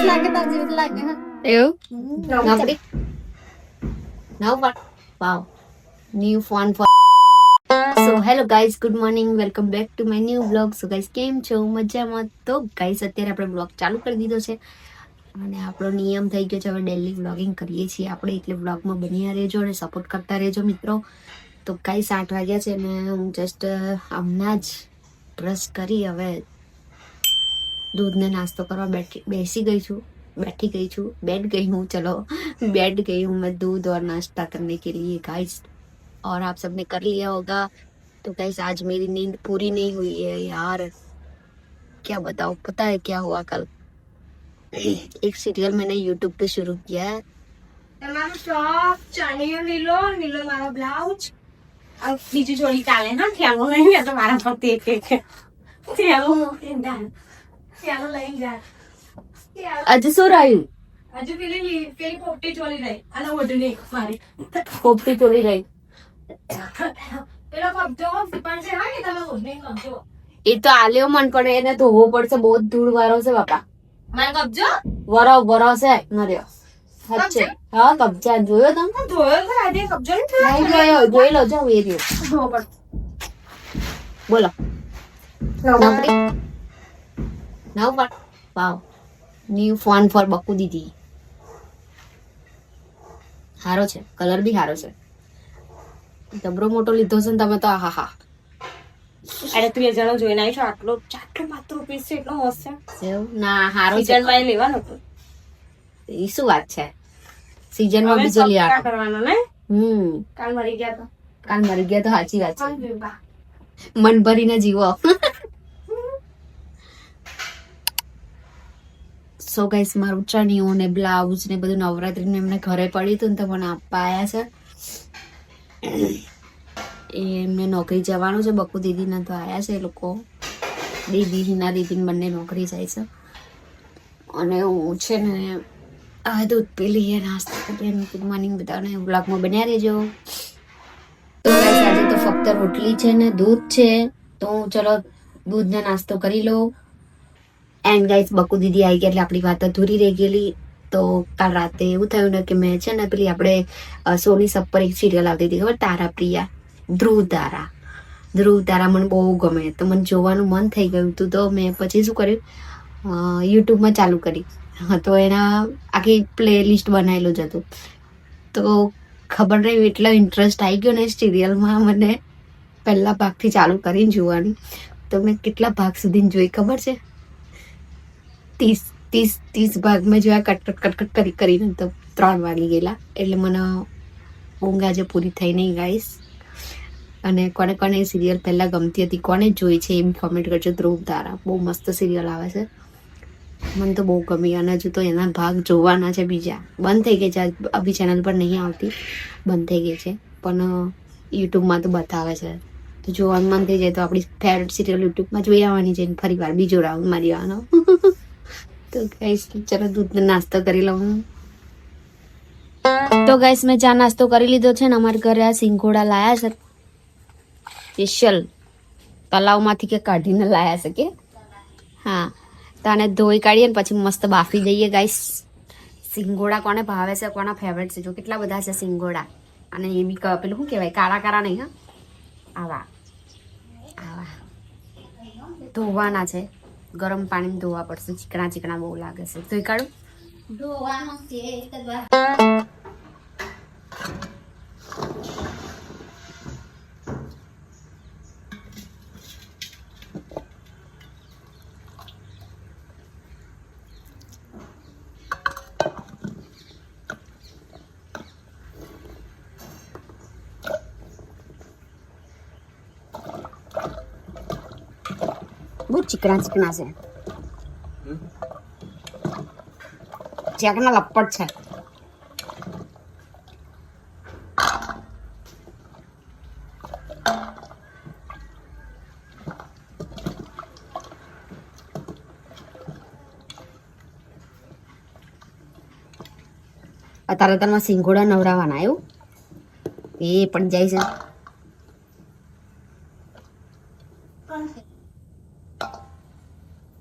લાગે તાર જેવું લાગે એવું નોકરી નવ પણ wow new phone for so hello guys good morning welcome back to my new blog. So guys કેમ છો? મજામાં? તો ગાઈઝ અત્યારે આપણે બ્લોગ ચાલુ કરી દીધો છે અને આપણો નિયમ થઈ ગયો છે હવે ડેલી વ્લોગિંગ કરીએ છીએ આપણે, એટલે વ્લોગમાં બન્યા રહેજો અને સપોર્ટ કરતા રહેજો મિત્રો. તો ગાઈઝ 8 વાગ્યા છે અને હું જસ્ટ હમણાં જ બ્રશ કરી હવે दूध ने नाश्तो करवा बैठी गई છું बैठ गई हूँ, चलो बैठ गई हूँ मैं दूध और नाश्ता करने के लिए गाइस. और आप सबने कर लिया होगा. तो गाइस आज मेरी नींद पूरी नहीं हुई है यार, क्या बताओ. पता है क्या हुआ कल? एक सीरियल मैंने यूट्यूब पे शुरू किया है. તમારો ટોપ ચણિયો લીલો લીલો મારો બ્લાઉઝ આ બીજી જોડી ચાલે ના થેલો નહીં તો મારા પર તે થેલો ચાલો લઈ જા આજે શું રહ્યું? હજુ પેલી પોપટી ચોરી રહી અને ઓઢણી મારી પોપટી ચોરી રહી. પેલો કબજો પણ છે હા કે તમે ઓઢણી કબજો એ તો આલ્યો મન પણ એને ધોવો પડશે, બહુ ધૂળ વાળો છે બાપા. મારો કબજો વરો છે નર્યો હચ્ચે. હા કબજા જોયો તમે? ધોયો તો આજે કબજો નહીં જોયો, જોઈ લો જો એ રહ્યો. ધોવો પડ બોલો નોકરી નવ પણ વાવ ન્યુ ફોન ફોર બકુ દીદી. સારો છે, કલર બી સારો છે. જબરો મોટો લીધો છે ને તમે તો. આહા હા. અરે તું એ જણો જોઈને આવી છો આટલો માત્ર પીસ છે એટલો મસ્ત છે. ના સારો છે. સીઝનમાં એ લેવાનો હતો. એ શું વાત છે, સીઝનમાં બીજો લઈ આવ્યો કરવાનો ને. કાલ મરી ગયા તો સાચી વાત છે. મન ભરીને જીવો. સો ગાઈસ મારું ચણિયું ને બ્લાઉઝ ને બધું નવરાત્રીનું એમને ઘરે પડ્યું હતું ને તો મને આપવા આવ્યા છે. એમને નોકરી જવાનું છે, બકુ દીદીને તો આવ્યા છે એ લોકો. હિના દીદી બંને નોકરી જાય છે અને હું છે ને આ દૂધ પી લઈએ, નાસ્તો કરીએ. ગુડ મોર્નિંગ બધાને, વ્લોગમાં બન્યા રહેજો. તો ગાઈસ આજે તો ફક્ત રોટલી છે ને દૂધ છે, તો હું ચલો દૂધને નાસ્તો કરી લઉં. એન્ડ ગાઈસ બકુ દીદી આવી ગયા એટલે આપણી વાત અધૂરી રહી ગયેલી. તો કાલ રાતે એવું થયું ને કે મેં છે ને પેલી આપણે સોની સબ પર એક સિરિયલ આવતી હતી ખબર, તારા પ્રિયા, ધ્રુવ તારા મને બહુ ગમે તો મને જોવાનું મન થઈ ગયું હતું. તો મેં પછી શું કર્યું, યુટ્યુબમાં ચાલુ કરી. તો એના આખી પ્લે લિસ્ટ બનાવેલું જ હતું. તો ખબર નહીં એટલો ઇન્ટરેસ્ટ આવી ગયો ને સિરિયલમાં મને, પહેલા ભાગથી ચાલુ કરીને જોવાની. તો મેં કેટલા ભાગ સુધી જોઈ ખબર છે? 30 ભાગ મેં જોયા કટકટ કરીને તો 3 વાગી ગયેલા. એટલે મને ઊંઘ આજે પૂરી થઈ નહીં ગાઈસ. અને કોને કોને એ સિરિયલ પહેલાં ગમતી હતી, કોને જોઈ છે એમ કોમેન્ટ કરજો. ધ્રુવ તારા બહુ મસ્ત સિરિયલ આવે છે, મને તો બહુ ગમી. અને હજુ તો એના ભાગ જોવાના છે બીજા. બંધ થઈ ગઈ છે, અભી ચેનલ પર નહીં આવતી, બંધ થઈ ગઈ છે, પણ યુટ્યુબમાં તો બતાવે છે. તો જોવાનું મન થઈ જાય તો આપણી ફેવરેટ સિરિયલ યુટ્યુબમાં જોઈ આવવાની છે, ફરી વાર બીજો રાઉન્ડ મારી આવવાનો. તો ગાઈસ ચલો દૂધનો નાસ્તો કરી લઉં. તો ગાઈસ મેં ચા નાસ્તો કરી લીધો છે ને અમારા ઘરે આ સિંગોડા લાયા છે સ્પેશિયલ તલાવમાંથી કે કાઢીને લાયા છે કે હા. તો આને ધોઈ કાઢીએ ને પછી મસ્ત બાફી દઈએ ગાઈસ. સિંગોડા કોને ભાવે છે, કોના ફેવરેટ છે, જો કેટલા બધા છે સિંગોડા. અને એ બી પેલું શું કહેવાય, કાળા નહીં હા, આવા ધોવાના છે, ગરમ પાણીમાં ધોવા પડશે, ચીકણા બહુ લાગે છે. ધોઈ કાઢું. બહુ ચીકણા છે, ચેકના લપટ છે. અત્યારે તમે સિંગોડા નવરાવાના એવું એ પણ જાય છે.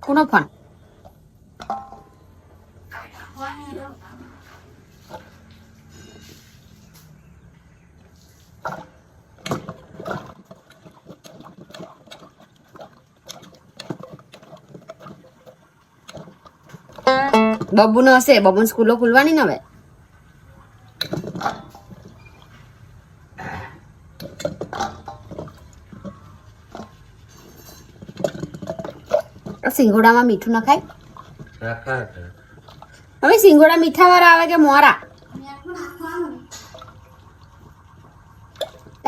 કોનો ફોન? બબુ નો હશે, બબુ સ્કૂલો ખુલવાની ને હવે. સિંગોડામાં મીઠું નખાય? હવે સિંગોડા મીઠા વાળા આવે કે મોરા?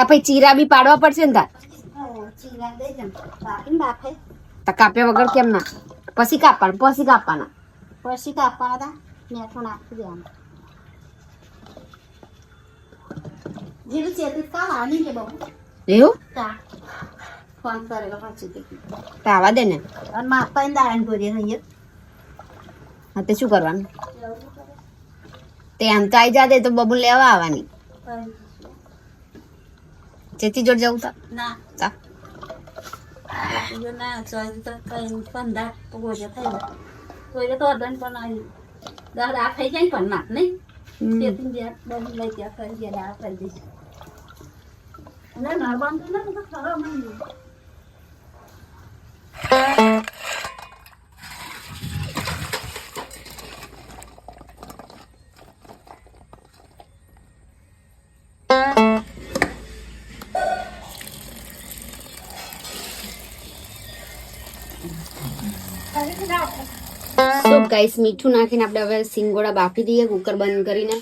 પછી ચીરા બી પાડવા પડશે ને તાર. તો કાપ્યા વગર કેમ ના? પછી કાપવાના. પછી કાપવાના હતા મેઠું નાખી દેવાનું. જેવું ચેતી કામ આવી કે બહુ એવું ફોન કરેલો પછી તો આવા દે ને. અને માપા દાણ ભરીએ અહીંયા. હા તે શું કરવાનું? તે આમ તો આવી જાતે તો બબુ લેવા આવવાની. ચેતી જોડ જવું તા ના તા ના ચોઈ તો કઈ પંદર ગોજે થઈ ગોજે તો અડન પણ આવી દાડા થઈ જાય પણ ના નહીં ચેતી જ્યાં બહુ લઈ ત્યાં કરી ગયા દાડા કરી દઈશ. ના ના બંધ ના તો ખરો નહીં. તો ગાઈસ મીઠું નાખીને આપણે હવે સિંગોડા બાફી દઈએ કુકર બંધ કરીને.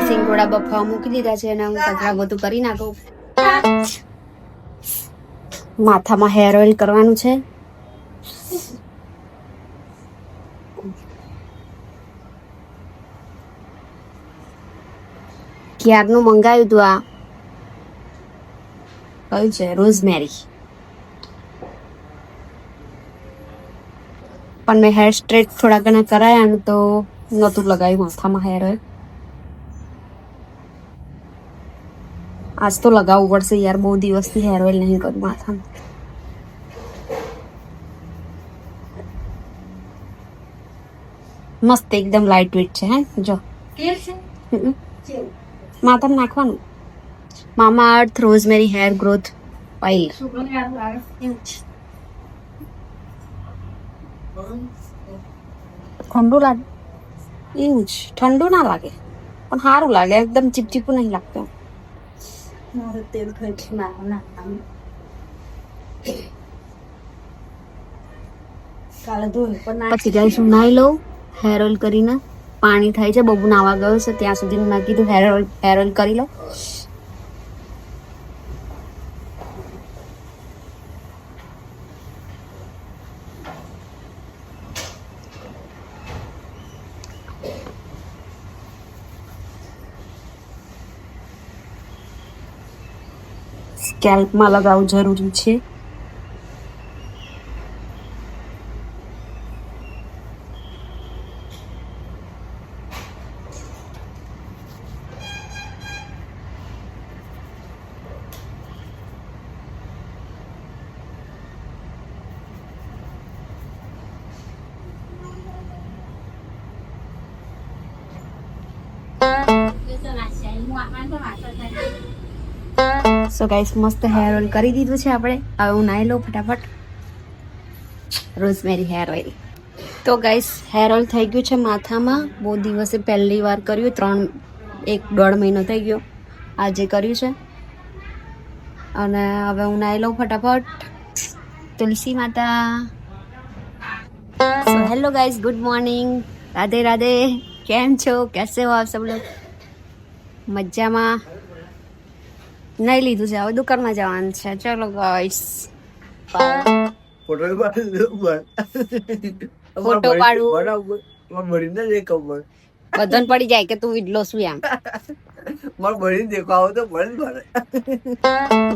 સિંગોડા બફાવા મૂકી દીધા છે અને હું કચરા બધું કરી નાખું. માથામાં હેર ઓઇલ કરવાનું છે. ક્યારનું મંગાવ્યું હતું આ કયું છે રોઝમેરી, પણ મેં હેર સ્ટ્રેટ થોડા ઘણા કરાયા ને તો નહોતું લગાવ્યું માથામાં હેર ઓઇલ. આજ તો લગાવવું પડશે યાર, બહુ દિવસથી હેર ઓઇલ નહીં કરું માથામાં. મસ્ત એકદમ લાઇટ વેટ છે. હે જો માથામાં નાખવાનું મામા અર્થ રોઝમેરી હેર ગ્રોથ ઓઇલ. ઠંડુ લાગે એવું જ, ઠંડુ ના લાગે પણ સારું લાગે, એકદમ ચીપચીપું નહીં લાગતું. મારું તેલ ખર્ચ નાખવાનું કાલે ધોઈ પણ પછી ગાઈસ હું નાહી લઉં હેર ઓઇલ કરીને. પાણી થાય છે, બબુ નાવા ગયો છે ત્યાં સુધી મેં કીધું હેર ઓઇલ કરી લો. સ્કેલ્પમાં લગાવવું જરૂરી છે. સો ગાઈસ મસ્ત હેર ઓઇલ કરી દીધું છે આપણે. હવે હું નાહી લઉં ફટાફટ. રોઝમેરી હેર ઓઇલ. તો ગાઈસ હેર ઓઇલ થઈ ગયું છે માથામાં. બહુ દિવસે પહેલી વાર કર્યું, 1-1.5 મહિનો થઈ ગયો આજે કર્યું છે. અને હવે હું નાહી લઉં ફટાફટ. તુલસી માતા. So hello guys, good morning, Radhe Radhe. કેમ છો? कैसे हो आप सब लोग? મજામાં. નહીં લીધું છે, હવે દુકાનમાં જવાનું છે. ચલો ગાઈસ, ફોટો પાડું બધાને પડી જાય કે તું વિડલો શું એમ.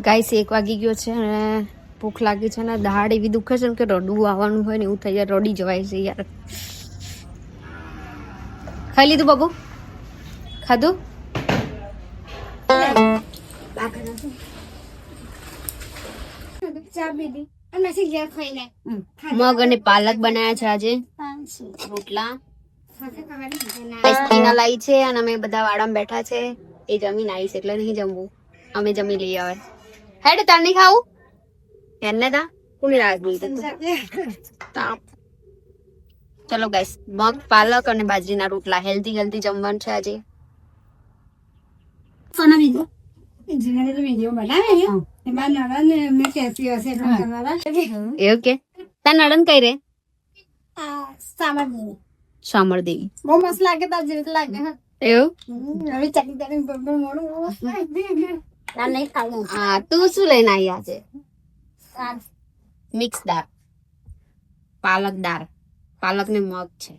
ગાઈસ 1 વાગી ગયો છે અને ભૂખ લાગી છે ને દાઢ એવી દુખે છે ને કે રડવું આવવાનું હોય ને એવું થઈ જાય, રડી જવાય છે યાર. ખાઈ લીધું બાબુ? ખાધું? ચા પીધી. મગ અને પાલક બનાવ્યા છે આજે રોટલા ટીના લાવી છે અને અમે બધા વાડામાં બેઠા છે. એ જમીન આવી છે એટલે નહીં જમવું, અમે જમી લઈએ હવે. હેડ તાર નહીં ખાવું એને તા કોની રાત બોલતી ચલો ગાઈસ, મગ પાલક અને બાજરીના રોટલા હેલ્ધી જમવાનું છે આજે. એવું કે તાર નડન કઈ રે? સામરદેવી. બહુ મસ્ત લાગે તાર જેવી લાગે. એવું હવે ચટણી બરોબર મોડું નહીં ખાવું. હા, તું શું લઈને આવી આજે? મિક્સ દાળ, પાલક દાળ, પાલક ને મગ છે.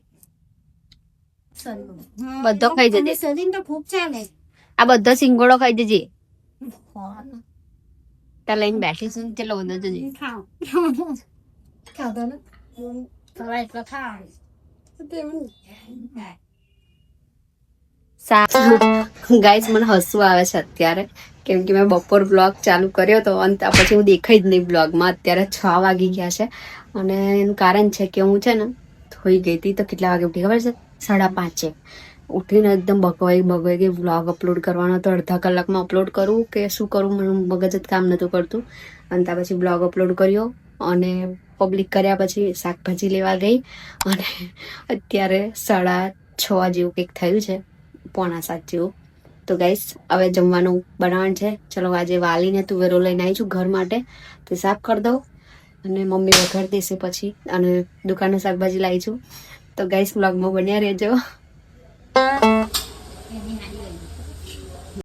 બધો ખાઈ જજે. સદીન તો ખૂબ ચાલે. આ બધો સિંગોડો ખાઈ જજે. તાર લઈને બેઠી છું ચલો બધો જજે. ખાતો ને ખવાય એટલે ખાવ. ગાઈસ મને હસવું આવે છે અત્યારે, કેમ કે મેં બપોર બ્લોગ ચાલુ કર્યો હતો અને ત્યાર પછી હું દેખાઈ જ નહીં બ્લોગમાં. અત્યારે 6 વાગી ગયા છે અને એનું કારણ છે કે હું છે ને થોઈ ગઈ હતી. તો કેટલા વાગે ઉઠી ખબર છે? 5:30. ઉઠીને એકદમ બગવાઈ ગઈ. બ્લોગ અપલોડ કરવાનો તો અડધા કલાકમાં અપલોડ કરું કે શું કરું, મને મગજ જ કામ નહોતું કરતું. અને ત્યાર પછી બ્લોગ અપલોડ કર્યો અને પબ્લિક કર્યા પછી શાકભાજી લેવા ગઈ અને અત્યારે 6:30 જેવું કંઈક થયું છે, 6:45 જેવું. તો ગાઈસ હવે જમવાનું બનાવવાનું છે. ચલો આજે વાલીને તુવેરો લઈને આવી છું ઘર માટે, તો સાફ કરી દઉં અને મમ્મી વઘાર દેશે પછી. અને દુકાને શાકભાજી લાવી છું. તો ગાઈસ બ્લોગમાં બન્યા રહેજો.